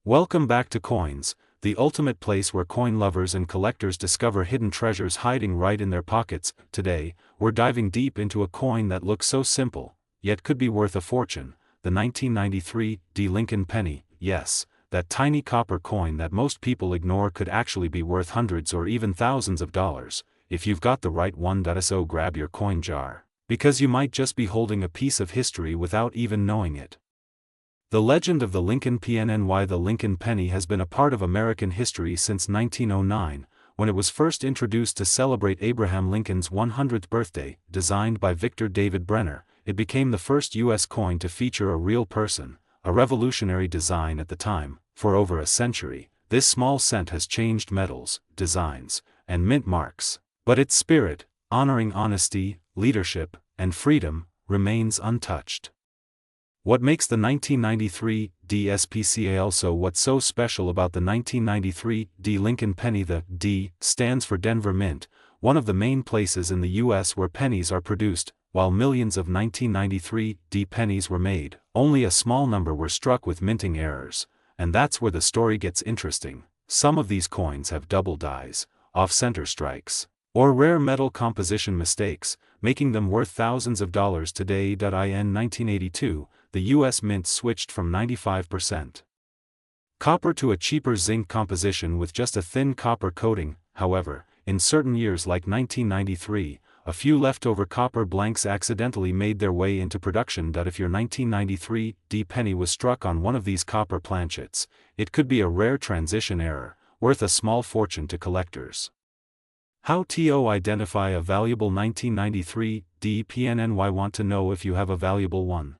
Welcome back to Coins, the ultimate place where coin lovers and collectors discover hidden treasures hiding right in their pockets. Today, we're diving deep into a coin that looks so simple, yet could be worth a fortune, the 1993 Lincoln penny. Yes, that tiny copper coin that most people ignore could actually be worth hundreds or even thousands of dollars, if you've got the right one. So grab your coin jar, because you might just be holding a piece of history without even knowing it. The legend of the Lincoln PNNY. The Lincoln penny has been a part of American history since 1909, when it was first introduced to celebrate Abraham Lincoln's 100th birthday. Designed by Victor David Brenner, it became the first U.S. coin to feature a real person, a revolutionary design at the time. For over a century, this small cent has changed metals, designs, and mint marks, but its spirit, honoring honesty, leadership, and freedom, remains untouched. What makes the 1993 DSPCA also what's so special about the 1993 Lincoln penny? The D stands for Denver Mint, one of the main places in the U.S. where pennies are produced. While millions of 1993 pennies were made, only a small number were struck with minting errors, and that's where the story gets interesting. Some of these coins have double dies, off-center strikes, or rare metal composition mistakes, making them worth thousands of dollars today. In 1982, the U.S. Mint switched from 95% copper to a cheaper zinc composition with just a thin copper coating. However, in certain years like 1993, a few leftover copper blanks accidentally made their way into production. If your 1993 penny was struck on one of these copper planchets, it could be a rare transition error, worth a small fortune to collectors. How to identify a valuable 1993 PNNY? Want to know if you have a valuable one?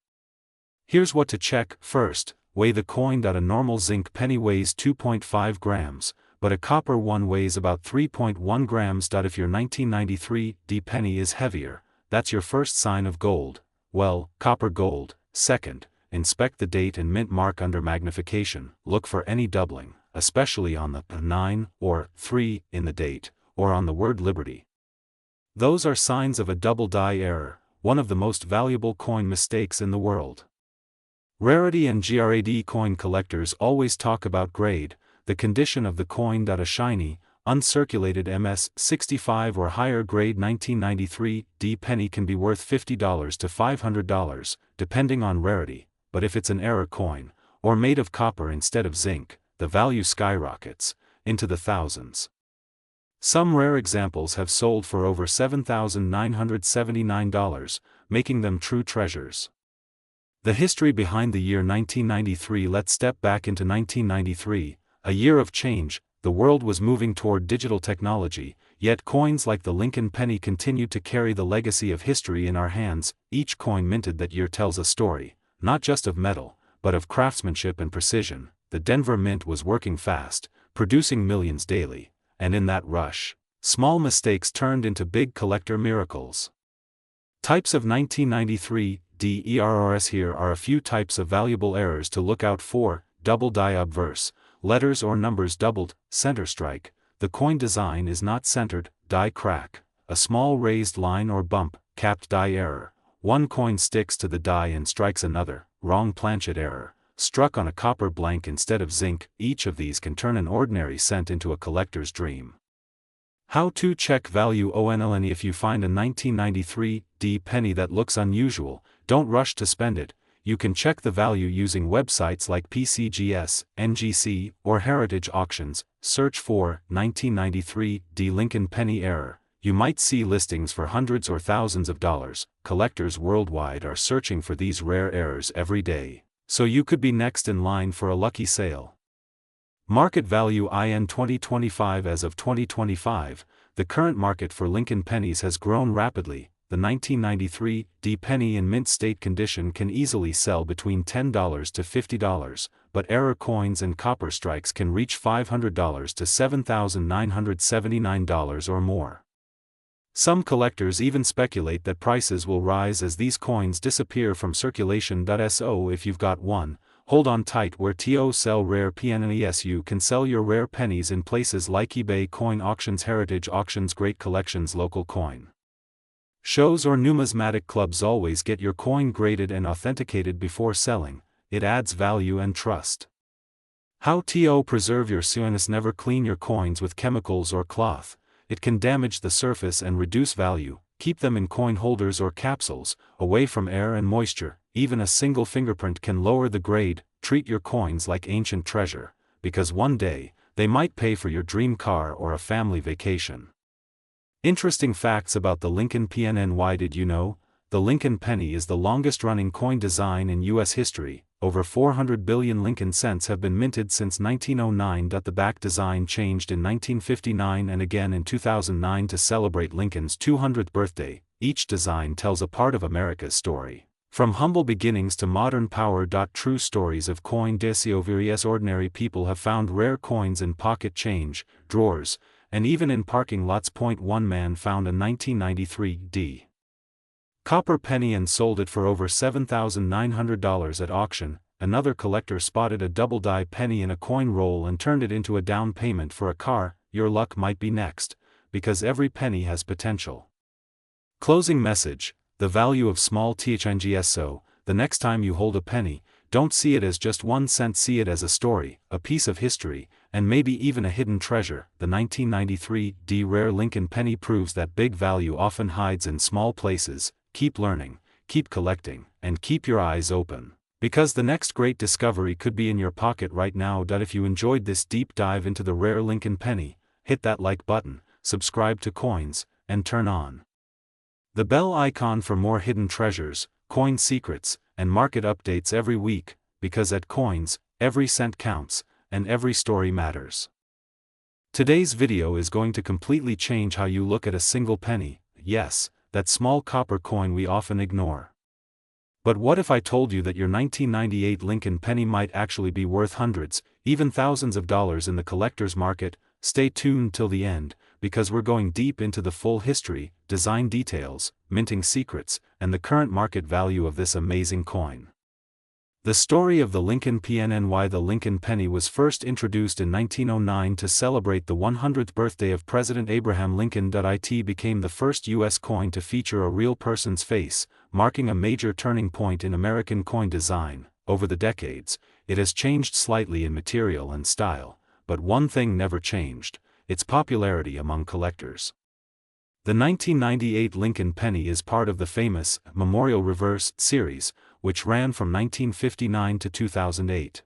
Here's what to check. First, weigh the coin. A normal zinc penny weighs 2.5 grams, but a copper one weighs about 3.1 grams. If your 1993 penny is heavier, that's your first sign of gold. Well, copper gold. Second, inspect the date and mint mark under magnification. Look for any doubling, especially on the 9 or 3 in the date, or on the word Liberty. Those are signs of a double die error, one of the most valuable coin mistakes in the world. Rarity and grade. Coin collectors always talk about grade, the condition of the coin. A shiny, uncirculated MS65 or higher grade 1993 penny can be worth $50 to $500, depending on rarity, but if it's an error coin, or made of copper instead of zinc, the value skyrockets into the thousands. Some rare examples have sold for over $7,979, making them true treasures. The history behind the year 1993. Let's step back into 1993, a year of change. The world was moving toward digital technology, yet coins like the Lincoln penny continued to carry the legacy of history in our hands. Each coin minted that year tells a story, not just of metal, but of craftsmanship and precision. The Denver Mint was working fast, producing millions daily, and in that rush, small mistakes turned into big collector miracles. Types of 1993 errors. Here are a few types of valuable errors to look out for. Double die obverse, letters or numbers doubled. Center strike, the coin design is not centered. Die crack, a small raised line or bump. Capped die error, one coin sticks to the die and strikes another. Wrong planchet error, struck on a copper blank instead of zinc. Each of these can turn an ordinary cent into a collector's dream. How to check value. Only if you find a 1993 penny that looks unusual, don't rush to spend it. You can check the value using websites like PCGS, NGC, or Heritage Auctions. Search for 1993 Lincoln penny error. You might see listings for hundreds or thousands of dollars. Collectors worldwide are searching for these rare errors every day, so you could be next in line for a lucky sale. Market value in 2025. As of 2025, the current market for Lincoln pennies has grown rapidly. The 1993 penny in mint state condition can easily sell between $10 to $50, but error coins and copper strikes can reach $500 to $7,979 or more. Some collectors even speculate that prices will rise as these coins disappear from circulation. So if you've got one, hold on tight. Where to sell rare pennies. You can sell your rare pennies in places like eBay, coin auctions, Heritage Auctions, Great Collections, local coin shows, or numismatic clubs. Always get your coin graded and authenticated before selling. It adds value and trust. How to preserve your coins. Never clean your coins with chemicals or cloth. It can damage the surface and reduce value. Keep them in coin holders or capsules, away from air and moisture. Even a single fingerprint can lower the grade. Treat your coins like ancient treasure, because one day, they might pay for your dream car or a family vacation. Interesting facts about the Lincoln PNN. Why did you know? The Lincoln penny is the longest-running coin design in U.S. history. Over 400 billion Lincoln cents have been minted since 1909. The back design changed in 1959 and again in 2009 to celebrate Lincoln's 200th birthday. Each design tells a part of America's story, from humble beginnings to modern power. True stories of coin discoveries. Ordinary people have found rare coins in pocket change, drawers, and even in parking lots. One man found a 1993 D. copper penny and sold it for over $7,900 at auction. Another collector spotted a double-die penny in a coin roll and turned it into a down payment for a car. Your luck might be next, because every penny has potential. Closing message: the value of small changes. So, the next time you hold a penny, don't see it as just 1 cent. See it as a story, a piece of history, and maybe even a hidden treasure. The 1993 D rare Lincoln penny proves that big value often hides in small places. Keep learning, keep collecting, and keep your eyes open, because the next great discovery could be in your pocket right now. If you enjoyed this deep dive into the rare Lincoln penny, hit that like button, subscribe to Coins, and turn on the bell icon for more hidden treasures, coin secrets, and market updates every week, because at Coins, every cent counts, and every story matters. Today's video is going to completely change how you look at a single penny. Yes, that small copper coin we often ignore. But what if I told you that your 1998 Lincoln penny might actually be worth hundreds, even thousands of dollars in the collector's market? Stay tuned till the end, because we're going deep into the full history, design details, minting secrets, and the current market value of this amazing coin. The story of the Lincoln PNN. Why the Lincoln penny was first introduced in 1909 to celebrate the 100th birthday of President Abraham Lincoln. It became the first U.S. coin to feature a real person's face, marking a major turning point in American coin design. Over the decades, it has changed slightly in material and style, but one thing never changed: its popularity among collectors. The 1998 Lincoln penny is part of the famous Memorial Reverse series, which ran from 1959 to 2008.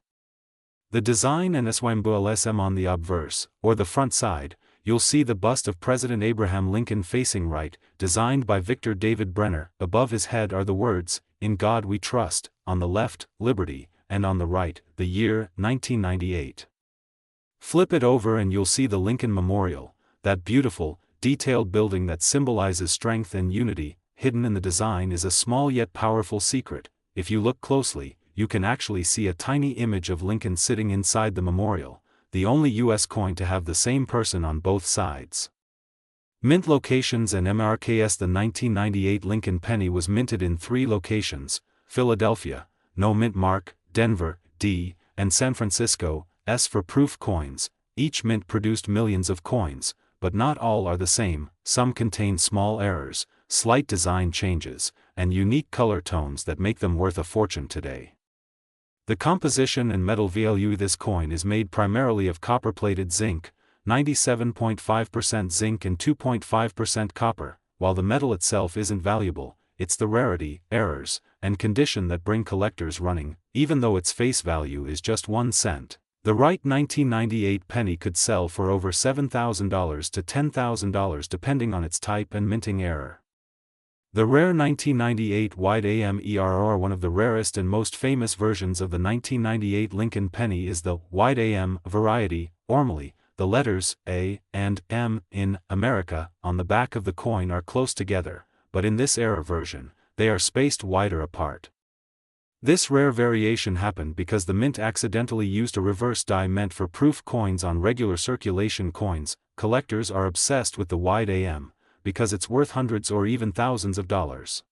The design and SYMBOL on the obverse, or the front side, you'll see the bust of President Abraham Lincoln facing right, designed by Victor David Brenner. Above his head are the words, "In God We Trust," on the left, "Liberty," and on the right, the year, 1998. Flip it over and you'll see the Lincoln Memorial, that beautiful, detailed building that symbolizes strength and unity. Hidden in the design is a small yet powerful secret. If you look closely, you can actually see a tiny image of Lincoln sitting inside the memorial, the only U.S. coin to have the same person on both sides. Mint locations and MRKS. The 1998 Lincoln penny was minted in 3 locations: Philadelphia, no mint mark; Denver, D, and San Francisco, S for proof coins. Each mint produced millions of coins, but not all are the same. Some contain small errors, slight design changes, and unique color tones that make them worth a fortune today. The composition and metal value: this coin is made primarily of copper-plated zinc, 97.5% zinc and 2.5% copper. While the metal itself isn't valuable, it's the rarity, errors, and condition that bring collectors running. Even though its face value is just 1 cent, the right 1998 penny could sell for over $7,000 to $10,000 depending on its type and minting error. The rare 1998 wide AMERR. One of the rarest and most famous versions of the 1998 Lincoln penny is the wide AM variety. Normally, the letters A and M in America on the back of the coin are close together, but in this era version, they are spaced wider apart. This rare variation happened because the mint accidentally used a reverse die meant for proof coins on regular circulation coins. Collectors are obsessed with the wide AM, because it's worth hundreds or even thousands of dollars.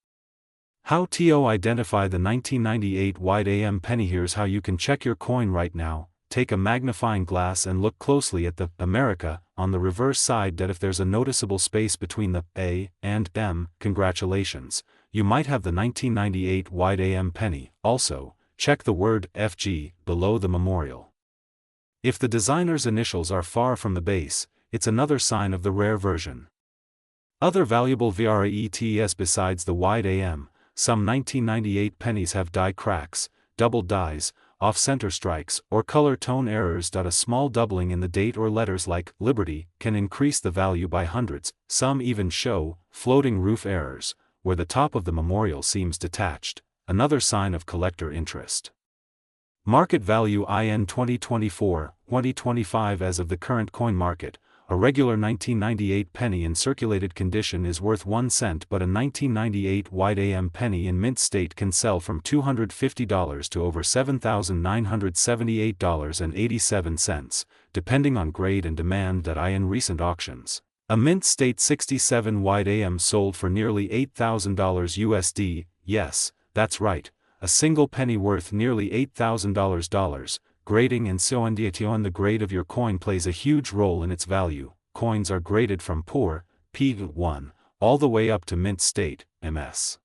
How to identify the 1998 wide AM penny? Here's how you can check your coin right now. Take a magnifying glass and look closely at the America on the reverse side. If there's a noticeable space between the A and M, congratulations, you might have the 1998 wide AM penny. Also, check the word FG below the memorial. If the designer's initials are far from the base, it's another sign of the rare version. Other valuable VRAETS besides the wide AM, some 1998 pennies have die cracks, double dies, off-center strikes, or color tone errors. A small doubling in the date or letters like Liberty can increase the value by hundreds. Some even show floating roof errors, where the top of the memorial seems detached, another sign of collector interest. Market value IN 2024-2025. As of the current coin market, a regular 1998 penny in circulated condition is worth 1 cent, but a 1998 wide AM penny in mint state can sell from $250 to over $7,978.87, depending on grade and demand. In recent auctions, a mint state 67 wide AM sold for nearly $8,000 USD. Yes, that's right, a single penny worth nearly $8,000. Grading and so on. The grade of your coin plays a huge role in its value. Coins are graded from poor, P1, all the way up to mint state, MS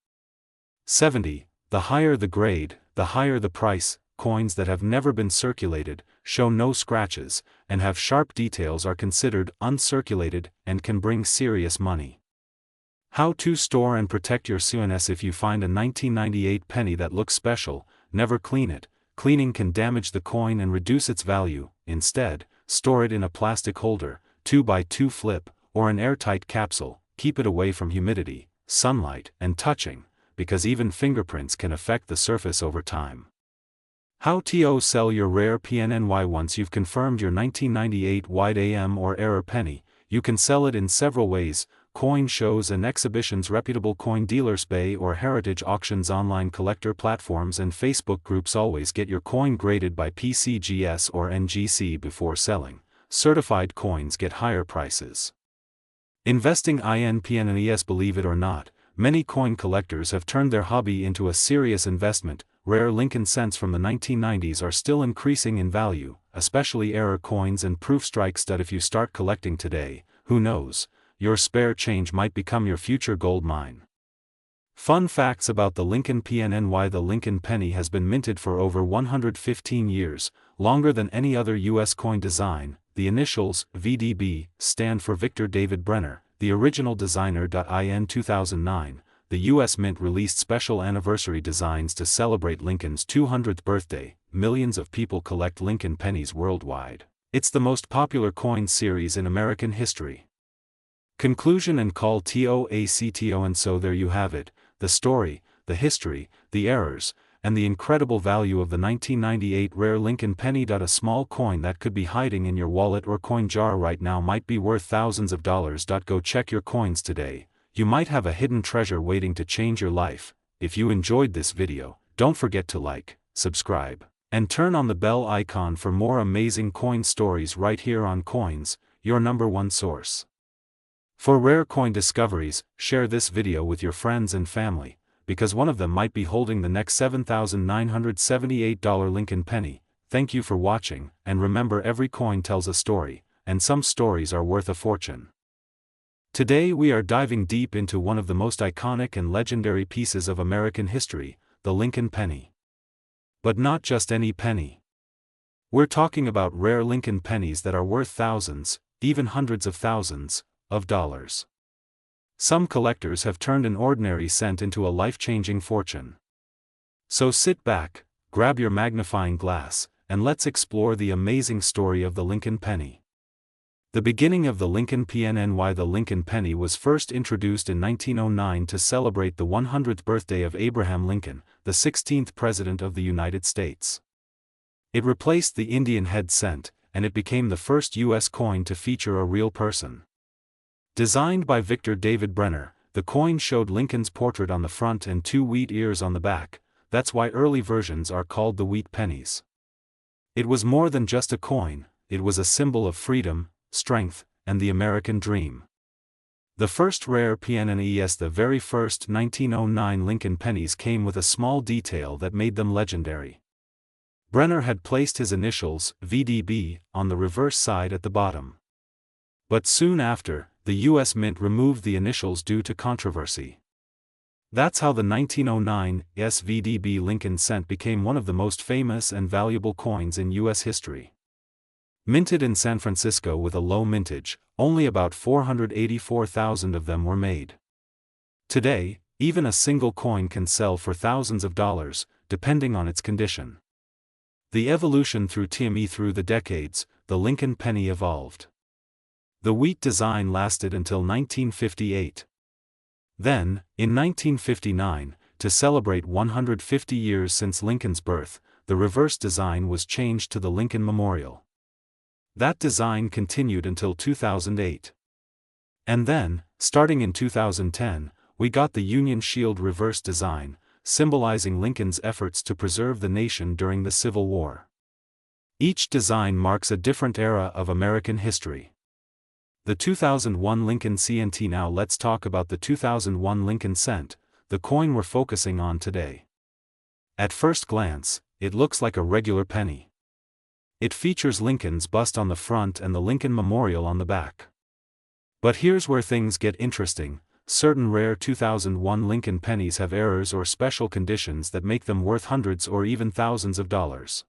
70. The higher the grade, the higher the price. Coins that have never been circulated, show no scratches, and have sharp details are considered uncirculated and can bring serious money. How to store and protect your coins. If you find a 1998 penny that looks special, never clean it. Cleaning can damage the coin and reduce its value. Instead, store it in a plastic holder, 2x2 flip, or an airtight capsule. Keep it away from humidity, sunlight, and touching, because even fingerprints can affect the surface over time. How to sell your rare PNNY. Once you've confirmed your 1998 wide AM or error penny, you can sell it in several ways: coin shows and exhibitions, reputable coin dealers, eBay or heritage auctions, online collector platforms, and Facebook groups. Always get your coin graded by PCGS or NGC before selling. Certified coins get higher prices. Investing in PNNES. Believe it or not, many coin collectors have turned their hobby into a serious investment. Rare Lincoln cents from the 1990s are still increasing in value, especially error coins and proof strikes. If you start collecting today, who knows, your spare change might become your future gold mine. Fun facts about the Lincoln PNNY. The Lincoln penny has been minted for over 115 years, longer than any other U.S. coin design. The initials, VDB, stand for Victor David Brenner, the original designer. In 2009, the U.S. Mint released special anniversary designs to celebrate Lincoln's 200th birthday. Millions of people collect Lincoln pennies worldwide. It's the most popular coin series in American history. Conclusion and call to ACTO. And so there you have it, the story, the history, the errors, and the incredible value of the 1998 rare Lincoln penny. A small coin that could be hiding in your wallet or coin jar right now might be worth thousands of dollars. Go check your coins today. You might have a hidden treasure waiting to change your life. If you enjoyed this video, don't forget to like, subscribe, and turn on the bell icon for more amazing coin stories right here on Coins, your #1 source. For rare coin discoveries, share this video with your friends and family, because one of them might be holding the next $7,978 Lincoln penny. Thank you for watching, and remember, every coin tells a story, and some stories are worth a fortune. Today we are diving deep into one of the most iconic and legendary pieces of American history, the Lincoln penny. But not just any penny. We're talking about rare Lincoln pennies that are worth thousands, even hundreds of thousands, of dollars. Some collectors have turned an ordinary cent into a life-changing fortune. So sit back, grab your magnifying glass, and let's explore the amazing story of the Lincoln penny. The beginning of the Lincoln PNNY. The Lincoln penny was first introduced in 1909 to celebrate the 100th birthday of Abraham Lincoln, the 16th President of the United States. It replaced the Indian head cent, and it became the first U.S. coin to feature a real person. Designed by Victor David Brenner, the coin showed Lincoln's portrait on the front and 2 wheat ears on the back. That's why early versions are called the wheat pennies. It was more than just a coin, it was a symbol of freedom, strength, and the American dream. The first rare PNNES. The very first 1909 Lincoln pennies came with a small detail that made them legendary. Brenner had placed his initials, VDB, on the reverse side at the bottom. But soon after, the U.S. Mint removed the initials due to controversy. That's how the 1909 SVDB Lincoln cent became one of the most famous and valuable coins in U.S. history. Minted in San Francisco with a low mintage, only about 484,000 of them were made. Today, even a single coin can sell for thousands of dollars, depending on its condition. The evolution through time through the decades, the Lincoln penny evolved. The wheat design lasted until 1958. Then, in 1959, to celebrate 150 years since Lincoln's birth, the reverse design was changed to the Lincoln Memorial. That design continued until 2008. And then, starting in 2010, we got the Union Shield reverse design, symbolizing Lincoln's efforts to preserve the nation during the Civil War. Each design marks a different era of American history. The 2001 Lincoln CNT. Now let's talk about the 2001 Lincoln Cent, the coin we're focusing on today. At first glance, it looks like a regular penny. It features Lincoln's bust on the front and the Lincoln Memorial on the back. But here's where things get interesting. Certain rare 2001 Lincoln pennies have errors or special conditions that make them worth hundreds or even thousands of dollars.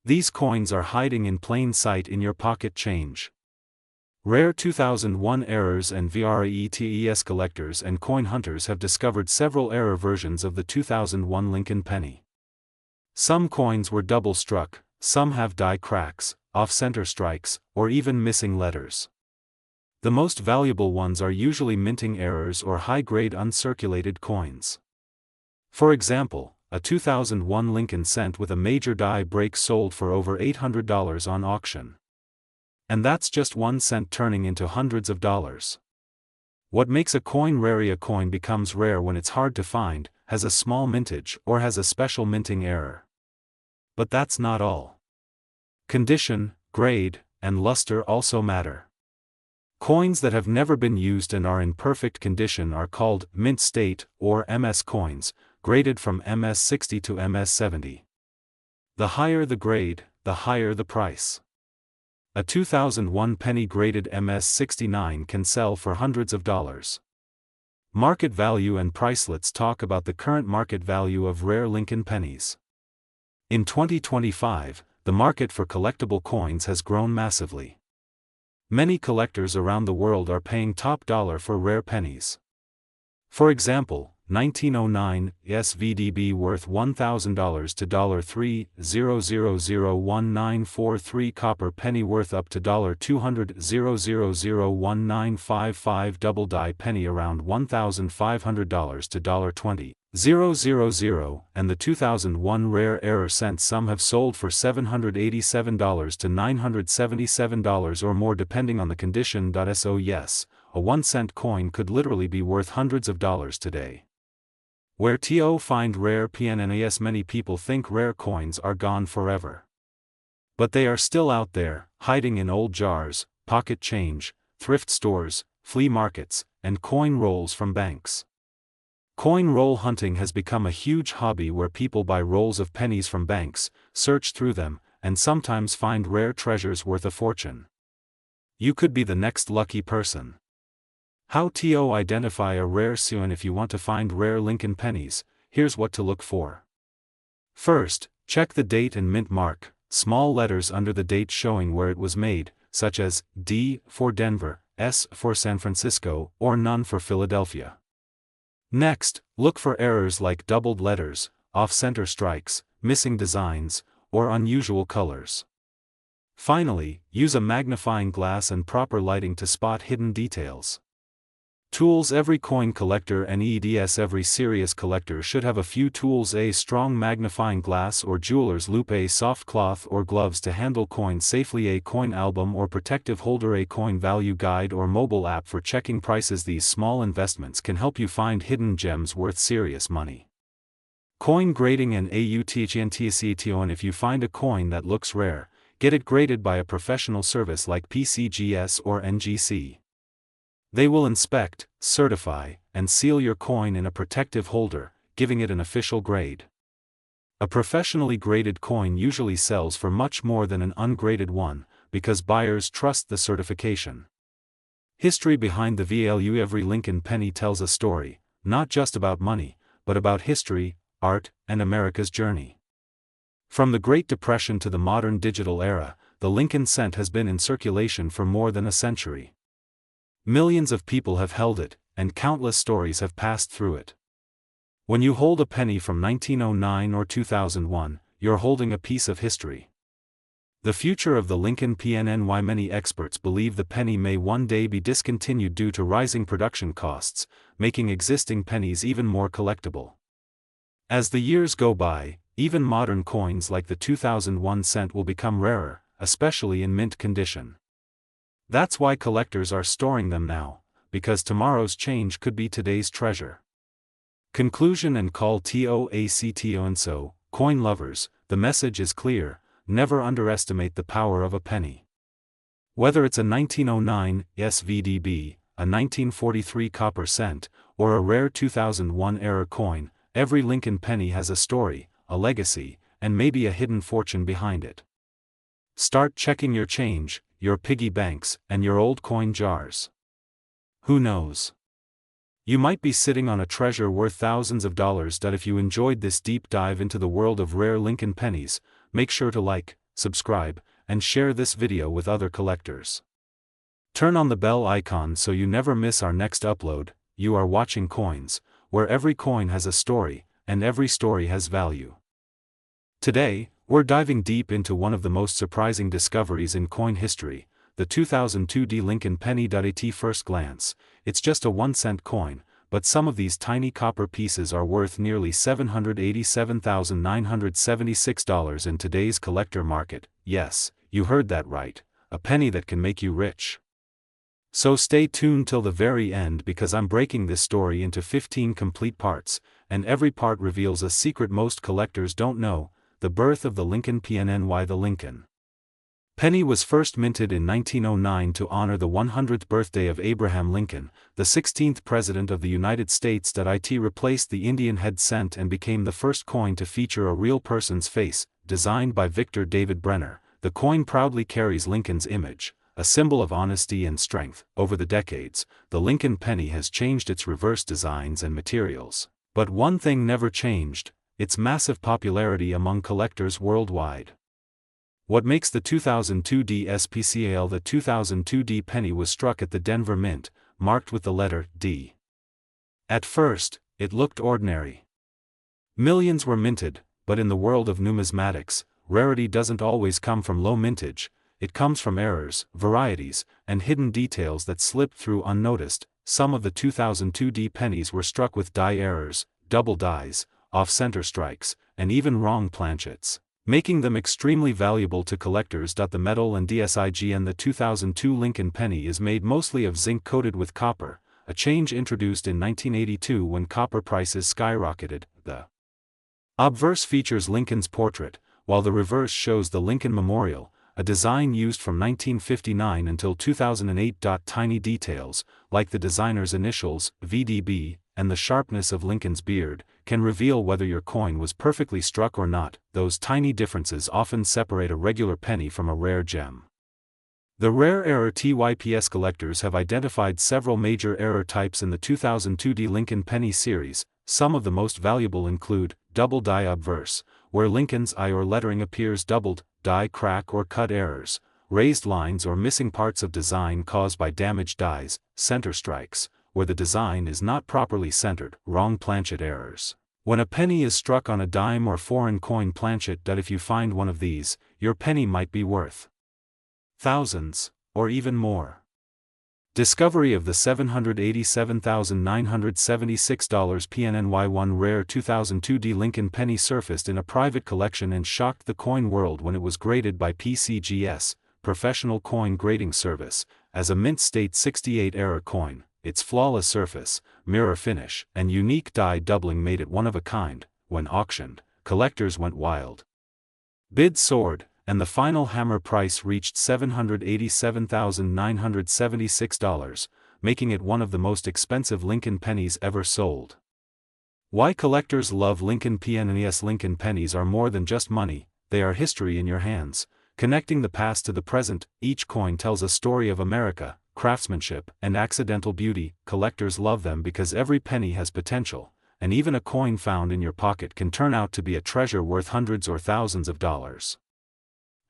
These coins are hiding in plain sight in your pocket change. Rare 2001 errors and VRAETES collectors and coin hunters have discovered several error versions of the 2001 Lincoln penny. Some coins were double struck, some have die cracks, off-center strikes, or even missing letters. The most valuable ones are usually minting errors or high-grade uncirculated coins. For example, a 2001 Lincoln Cent with a major die break sold for over $800 on auction. And that's just 1 cent turning into hundreds of dollars. What makes a coin rare? A coin becomes rare when it's hard to find, has a small mintage, or has a special minting error. But that's not all. Condition, grade, and luster also matter. Coins that have never been used and are in perfect condition are called mint state, or MS coins, graded from MS60 to MS70. The higher the grade, the higher the price. A 2001 penny graded MS69 can sell for hundreds of dollars. Market value and price. Let's talk about the current market value of rare Lincoln pennies. In 2025, the market for collectible coins has grown massively. Many collectors around the world are paying top dollar for rare pennies. For example, 1909 SVDB worth $1,000 to $3,0001943 copper penny worth up to $200 0001955 double die penny around $1,500 to $20,000 and the 2001 rare error cent. Some have sold for $787 to $977 or more depending on the condition. So yes, a 1 cent coin could literally be worth hundreds of dollars today. Where to find rare PNNAS? Many people think rare coins are gone forever. But they are still out there, hiding in old jars, pocket change, thrift stores, flea markets, and coin rolls from banks. Coin roll hunting has become a huge hobby where people buy rolls of pennies from banks, search through them, and sometimes find rare treasures worth a fortune. You could be the next lucky person. How to identify a rare coin? If you want to find rare Lincoln pennies, here's what to look for. First, check the date and mint mark, small letters under the date showing where it was made, such as D for Denver, S for San Francisco, or none for Philadelphia. Next, look for errors like doubled letters, off-center strikes, missing designs, or unusual colors. Finally, use a magnifying glass and proper lighting to spot hidden details. Tools. Every coin collector and every serious collector should have a few tools: a strong magnifying glass or jeweler's loupe, a soft cloth or gloves to handle coins safely, a coin album or protective holder, a coin value guide or mobile app for checking prices. These small investments can help you find hidden gems worth serious money. Coin grading and authentication. If you find a coin that looks rare, get it graded by a professional service like PCGS or NGC. They will inspect, certify, and seal your coin in a protective holder, giving it an official grade. A professionally graded coin usually sells for much more than an ungraded one, because buyers trust the certification. History behind the value. Every Lincoln penny tells a story, not just about money, but about history, art, and America's journey. From the Great Depression to the modern digital era, the Lincoln cent has been in circulation for more than a century. Millions of people have held it, and countless stories have passed through it. When you hold a penny from 1909 or 2001, you're holding a piece of history. The future of the Lincoln PNNY. Many experts believe the penny may one day be discontinued due to rising production costs, making existing pennies even more collectible. As the years go by, even modern coins like the 2001 cent will become rarer, especially in mint condition. That's why collectors are storing them now, because tomorrow's change could be today's treasure. Conclusion and call to action. And so, coin lovers, the message is clear: never underestimate the power of a penny. Whether it's a 1909 SVDB, a 1943 copper cent, or a rare 2001 era coin, every Lincoln penny has a story, a legacy, and maybe a hidden fortune behind it. Start checking your change, your piggy banks, and your old coin jars. Who knows? You might be sitting on a treasure worth thousands of dollars. If you enjoyed this deep dive into the world of rare Lincoln pennies, make sure to like, subscribe, and share this video with other collectors. Turn on the bell icon so you never miss our next upload. You are watching Coins, where every coin has a story, and every story has value. Today, we're diving deep into one of the most surprising discoveries in coin history, the 2002 Lincoln penny. At first glance, it's just a 1-cent coin, but some of these tiny copper pieces are worth nearly $787,976 in today's collector market. Yes, you heard that right, a penny that can make you rich. So stay tuned till the very end, because I'm breaking this story into 15 complete parts, and every part reveals a secret most collectors don't know: the birth of the Lincoln PNNY. The Lincoln penny was first minted in 1909 to honor the 100th birthday of Abraham Lincoln, the 16th President of the United States. It replaced the Indian head cent and became the first coin to feature a real person's face. Designed by Victor David Brenner, the coin proudly carries Lincoln's image, a symbol of honesty and strength. Over the decades, the Lincoln penny has changed its reverse designs and materials. But one thing never changed: its massive popularity among collectors worldwide. What makes the 2002 special? The 2002 penny was struck at the Denver Mint, marked with the letter D. At first, it looked ordinary. Millions were minted, but in the world of numismatics, rarity doesn't always come from low mintage. It comes from errors, varieties, and hidden details that slip through unnoticed. Some of the 2002 pennies were struck with die errors, double dies, off-center strikes, and even wrong planchets, making them extremely valuable to collectors. The metal and DSIGN. The 2002 Lincoln penny is made mostly of zinc coated with copper, a change introduced in 1982 when copper prices skyrocketed. The obverse features Lincoln's portrait, while the reverse shows the Lincoln Memorial, a design used from 1959 until 2008. Tiny details, like the designer's initials, VDB, and the sharpness of Lincoln's beard, can reveal whether your coin was perfectly struck or not. Those tiny differences often separate a regular penny from a rare gem. The rare error types. Collectors have identified several major error types in the 2002 Lincoln penny series. Some of the most valuable include double die obverse, where Lincoln's I or lettering appears doubled, die crack or cut errors, raised lines or missing parts of design caused by damaged dies, center strikes, where the design is not properly centered, wrong planchet errors. When a penny is struck on a dime or foreign coin planchet. If you find one of these, your penny might be worth thousands, or even more. Discovery of the $787,976 PNNY1 rare 2002 Lincoln penny surfaced in a private collection and shocked the coin world when it was graded by PCGS, Professional Coin Grading Service, as a mint state 68 error coin. Its flawless surface, mirror finish, and unique die doubling made it one of a kind. When auctioned, collectors went wild. Bids soared, and the final hammer price reached $787,976, making it one of the most expensive Lincoln pennies ever sold. Why collectors love Lincoln PNNS? Lincoln pennies are more than just money, they are history in your hands, connecting the past to the present. Each coin tells a story of America, craftsmanship, and accidental beauty. Collectors love them because every penny has potential, and even a coin found in your pocket can turn out to be a treasure worth hundreds or thousands of dollars.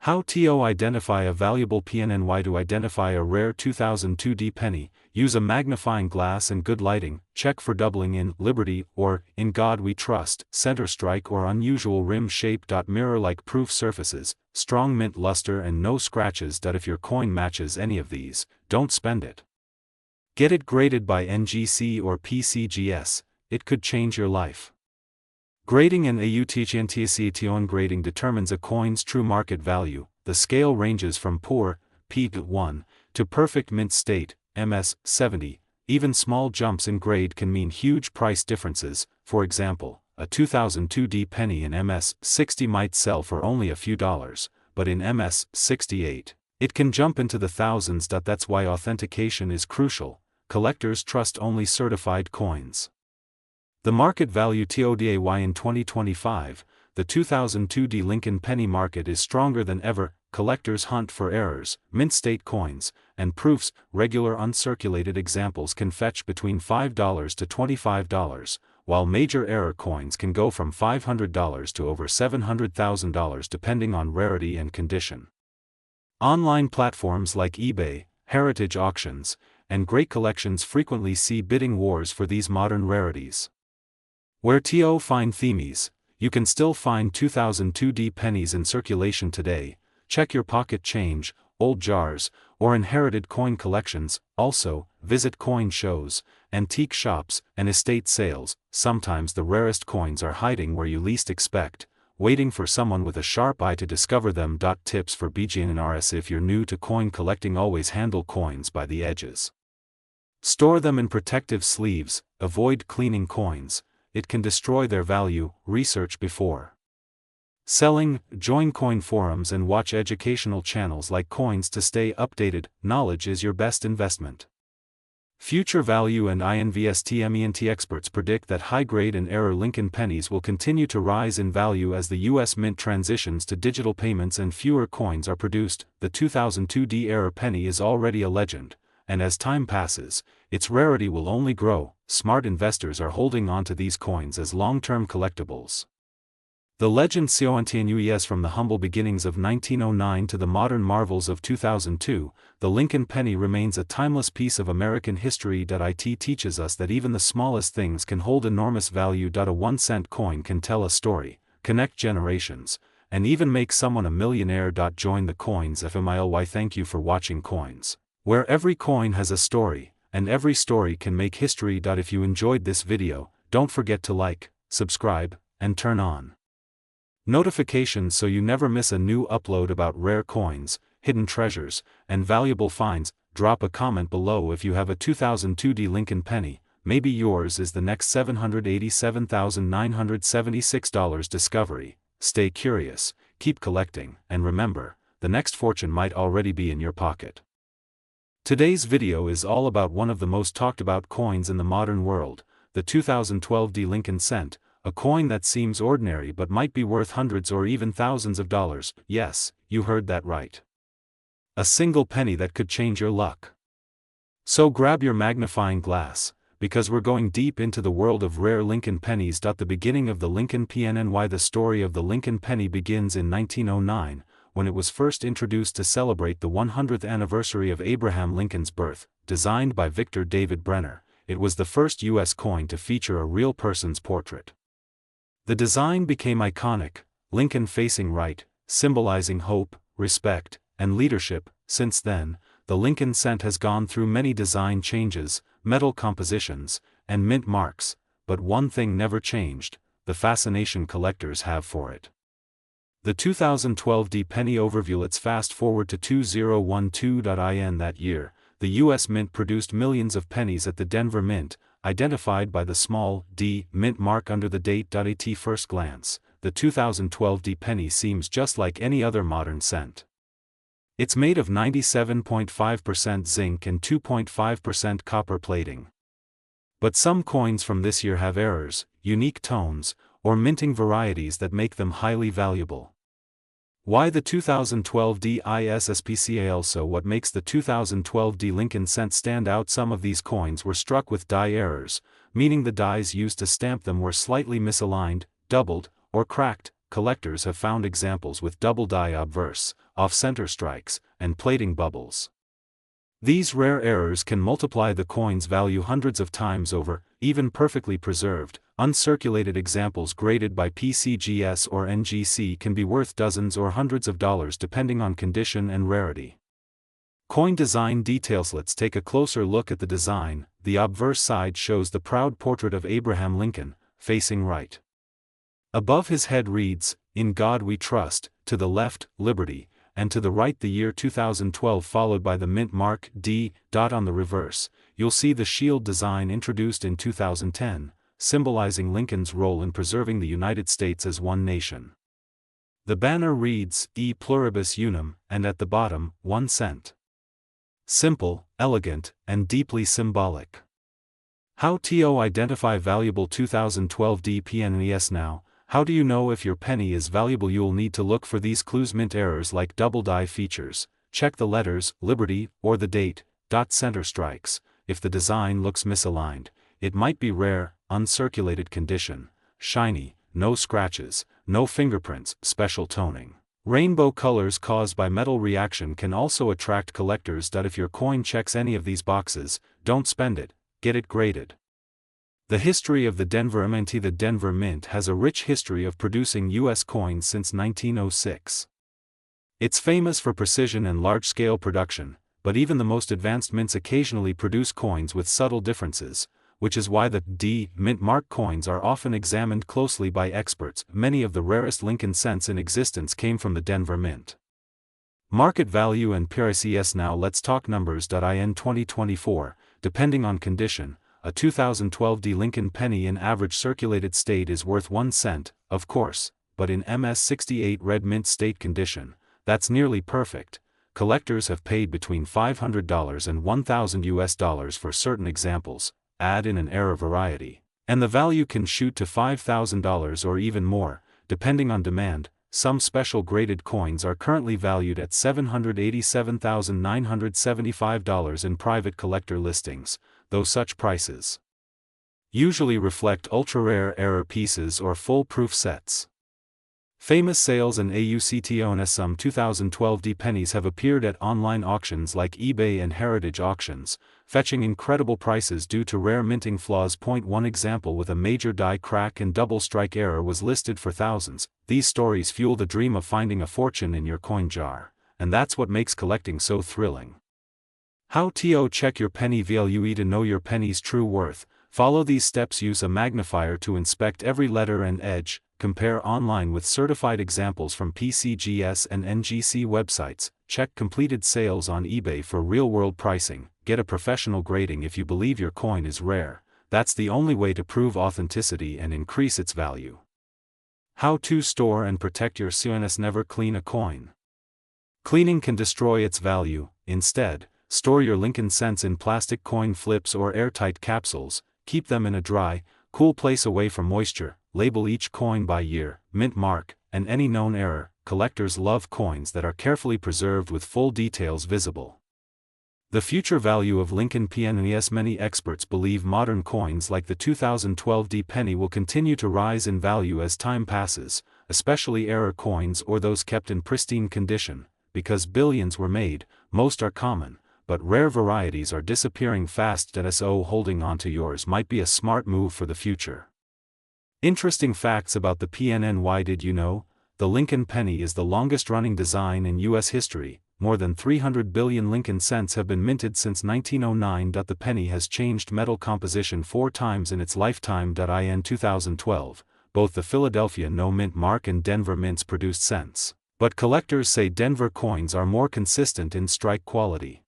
How to identify a valuable PNY. To identify a rare 2002D penny, use a magnifying glass and good lighting. Check for doubling in Liberty or In God We Trust, center strike or unusual rim shape. Mirror-like proof surfaces, strong mint luster and no scratches. If your coin matches any of these, don't spend it. Get it graded by NGC or PCGS, it could change your life. Grading and AUTHNTCTON grading determines a coin's true market value. The scale ranges from poor, P1, to perfect mint state, MS 70. Even small jumps in grade can mean huge price differences. For example, a 2002D penny in MS 60 might sell for only a few dollars, but in MS 68, it can jump into the thousands. That's why authentication is crucial. Collectors trust only certified coins. The market value TODAY. In 2025, the 2002D Lincoln penny market is stronger than ever. Collectors hunt for errors, mint state coins, and proofs. Regular uncirculated examples can fetch between $5 to $25, while major error coins can go from $500 to over $700,000 depending on rarity and condition. Online platforms like eBay, heritage auctions, and great collections frequently see bidding wars for these modern rarities. Where to find themes, you can still find 2002D pennies in circulation today. Check your pocket change, old jars, or inherited coin collections. Also, visit coin shows, antique shops, and estate sales. Sometimes the rarest coins are hiding where you least expect, waiting for someone with a sharp eye to discover them. Tips for beginners. If you're new to coin collecting, always handle coins by the edges. Store them in protective sleeves, avoid cleaning coins. It can destroy their value. Research before selling. Join coin forums and watch educational channels like Coins to stay updated. Knowledge is your best investment. Future value and INVESTMENT experts predict that high-grade and error Lincoln pennies will continue to rise in value as the U.S. Mint transitions to digital payments and fewer coins are produced. The 2002D error penny is already a legend, and as time passes, its rarity will only grow. Smart investors are holding on to these coins as long-term collectibles. The legend continues from the humble beginnings of 1909 to the modern marvels of 2002. The Lincoln penny remains a timeless piece of American history. It teaches us that even the smallest things can hold enormous value. A 1-cent coin can tell a story, connect generations, and even make someone a millionaire. Join the Coins family. Thank you for watching Coins, where every coin has a story, and every story can make history. If you enjoyed this video, don't forget to like, subscribe, and turn on notifications so you never miss a new upload about rare coins, hidden treasures, and valuable finds. Drop a comment below if you have a 2002D Lincoln penny. Maybe yours is the next $787,976 discovery. Stay curious, keep collecting, and remember, the next fortune might already be in your pocket. Today's video is all about one of the most talked about coins in the modern world, the 2012D Lincoln cent, a coin that seems ordinary but might be worth hundreds or even thousands of dollars. Yes, you heard that right. A single penny that could change your luck. So grab your magnifying glass, because we're going deep into the world of rare Lincoln pennies. The beginning of the Lincoln PNY. The story of the Lincoln penny begins in 1909, when it was first introduced to celebrate the 100th anniversary of Abraham Lincoln's birth. Designed by Victor David Brenner, it was the first U.S. coin to feature a real person's portrait. The design became iconic, Lincoln facing right, symbolizing hope, respect, and leadership. Since then, the Lincoln cent has gone through many design changes, metal compositions, and mint marks, but one thing never changed: the fascination collectors have for it. The 2012D penny overview. Let's fast forward to 2012. That year, the U.S. Mint produced millions of pennies at the Denver Mint, identified by the small d mint mark under the date. At first glance, the 2012D penny seems just like any other modern cent. It's made of 97.5% zinc and 2.5% copper plating. But some coins from this year have errors, unique tones, or minting varieties that make them highly valuable. Why the 2012D ISSPCAL? So what makes the 2012D Lincoln cent stand out? Some of these coins were struck with die errors, meaning the dies used to stamp them were slightly misaligned, doubled, or cracked. collectors have found examples with double die obverse, off-center strikes, and plating bubbles. These rare errors can multiply the coin's value hundreds of times over. Even perfectly preserved, uncirculated examples graded by PCGS or NGC can be worth dozens or hundreds of dollars depending on condition and rarity. Coin design details. Let's take a closer look at the design. The obverse side shows the proud portrait of Abraham Lincoln, facing right. Above his head reads, "In God We Trust," to the left, "Liberty," and to the right the year 2012, followed by the mint mark D. On the reverse, you'll see the shield design introduced in 2010, symbolizing Lincoln's role in preserving the United States as one nation. The banner reads, "E pluribus unum," and at the bottom, 1 cent. Simple, elegant, and deeply symbolic. How to identify valuable 2012 Pennies? Now, how do you know if your penny is valuable? You'll need to look for these clues: mint errors like double die features, check the letters, Liberty, or the date, center strikes. If the design looks misaligned, it might be rare, uncirculated condition, shiny, no scratches, no fingerprints, special toning. Rainbow colors caused by metal reaction can also attract collectors. If your coin checks any of these boxes, don't spend it, get it graded. The history of the Denver Mint. The Denver Mint has a rich history of producing U.S. coins since 1906. It's famous for precision and large-scale production, but even the most advanced mints occasionally produce coins with subtle differences, which is why the D. Mint mark coins are often examined closely by experts. Many of the rarest Lincoln cents in existence came from the Denver Mint. Market value and prices. Now let's talk numbers. In 2024, depending on condition, a 2012 Lincoln penny in average circulated state is worth 1 cent, of course, but in MS68 red mint state condition, that's nearly perfect. Collectors have paid between $500 and $1,000 for certain examples. Add in an error variety, and the value can shoot to $5,000 or even more, depending on demand. Some special graded coins are currently valued at $787,975 in private collector listings, though such prices usually reflect ultra-rare error pieces or full-proof sets. Famous sales and AUCTONS. Some 2012 pennies have appeared at online auctions like eBay and Heritage Auctions, fetching incredible prices due to rare minting flaws. One example with a major die crack and double strike error was listed for thousands. These stories fuel the dream of finding a fortune in your coin jar, and that's what makes collecting so thrilling. How to check your penny value? To know your penny's true worth, follow these steps. Use a magnifier to inspect every letter and edge. Compare online with certified examples from PCGS and NGC websites. Check completed sales on eBay for real-world pricing. Get a professional grading if you believe your coin is rare. That's the only way to prove authenticity and increase its value. How to store and protect your coins? Never clean a coin. Cleaning can destroy its value. Instead, store your Lincoln cents in plastic coin flips or airtight capsules. Keep them in a dry, cool place away from moisture. Label each coin by year, mint mark, and any known error. Collectors love coins that are carefully preserved with full details visible. The future value of Lincoln pennies. Many experts believe modern coins like the 2012 penny will continue to rise in value as time passes, especially error coins or those kept in pristine condition. Because billions were made, most are common, but rare varieties are disappearing fast. So holding on to yours might be a smart move for the future. Interesting facts about the PNN. Did you know? The Lincoln penny is the longest-running design in U.S. history. More than 300 billion Lincoln cents have been minted since 1909. The penny has changed metal composition 4 times in its lifetime. In 2012, both the Philadelphia No Mint mark and Denver mints produced cents, but collectors say Denver coins are more consistent in strike quality.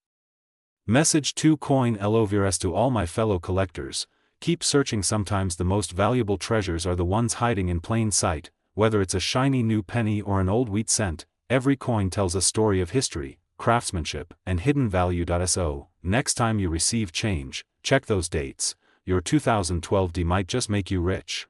Message to coin lovers. To all my fellow collectors, keep searching. Sometimes the most valuable treasures are the ones hiding in plain sight. Whether it's a shiny new penny or an old wheat cent, every coin tells a story of history, craftsmanship, and hidden value. So, next time you receive change, check those dates. Your 2012 might just make you rich.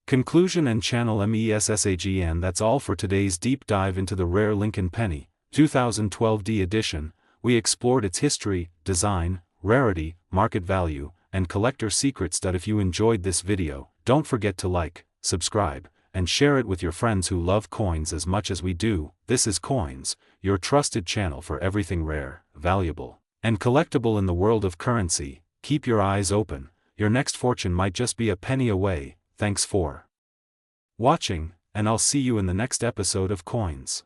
Conclusion and channel MESSAGN. That's all for today's deep dive into the rare Lincoln penny, 2012 edition. We explored its history, design, rarity, market value, and collector secrets. If you enjoyed this video, don't forget to like, subscribe, and share it with your friends who love coins as much as we do. This is Coins, your trusted channel for everything rare, valuable, and collectible in the world of currency. Keep your eyes open, your next fortune might just be a penny away. Thanks for watching, and I'll see you in the next episode of Coins.